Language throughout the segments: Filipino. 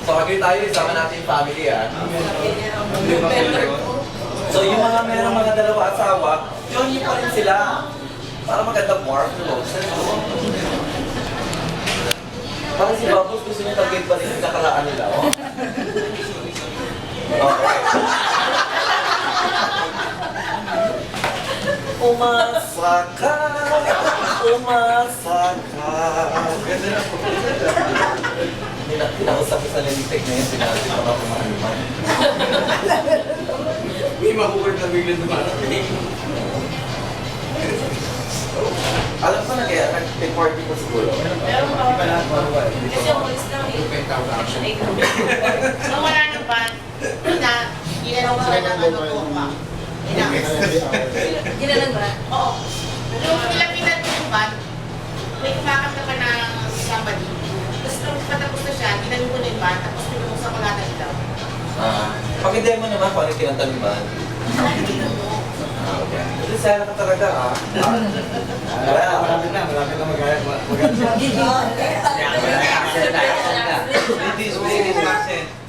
Sorry tayo, isama natin yung family ah. So yung mga merong mga dalawa asawa, join nyo pa rin sila. Para magandang warm clothes. Parang si Babos gusto niya tagit pa rin yung nakaraan nila, oh. Okay. Umasa ka, umasa ka. Pinausap ko sa lalitek na yun, sinabi ko na kumahiman. May makukurt na bigla naman. Alam ko na kaya, nag-party ko siguro. Meron pa. Kasi umalis lang eh. Nung wala ng ban, ginanong sila ng ano po pa. Ginalang ba? Oo. Nung nilapitan ko yung ban, may kumakap naman ng somebody. Tapos nung patapos na siya, ginanong ko na yung ban, tapos pinumusan ko lahat ng ilaw. Pakidemo naman kung ano yung kinantaliman. Hindi na mo. Okay. Kasi sana ka talaga ah. Malapit na magayat.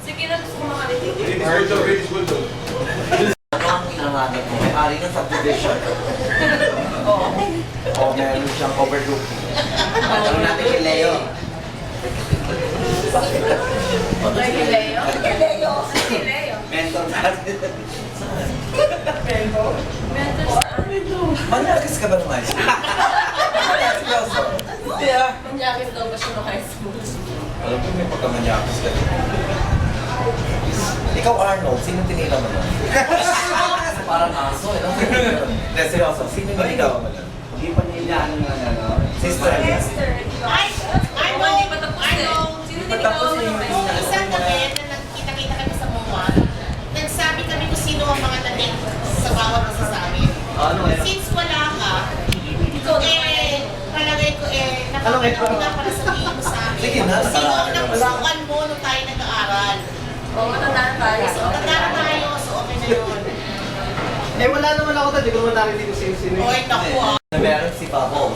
Sige na, gusto ko makalitin. British Bulldog. Ano ang hinahanap mo? May-ari ng subdivision. Oo. O meron siyang overlooking. Tanong natin kay Leo. Kay Leo? Kay Leo. Kay Leo. Mentor natin. Mentor saan? Manyakis ka ba naman? Manyakis ka also. Hindi ah. Manyakis daw ba siya no high school? Alam ko may pagkamanyakis ka din. Ikaw Arnold, sino tinila mo nun? Parang aso eh. No? Hindi, seryoso. Sino tinila mo nun? Hindi pa niya inaano nga ano. Sister. Esther. I know, Hindi pa tapos I eh. know. Sino tinikawan mo ng high Nung school? isang gabi na nagkita-kita kami sa MOA, nagsabi kami kung sino ang mga nating sa bawat isa sa amin. Ano eh? Since wala ka, Ikaw naman. palagay ko napakita na para sabihin mo sa amin. Sige na, Sino ang nakaraan naman. napusukan mo nung tayo nag-aaral? Oo, matandaan tayo. So, nagkara tayo, so okay na yun. Eh wala naman ako tayo, di ko naman narinig kung sino-sino. Oy, naku ah. Na meron si Papo.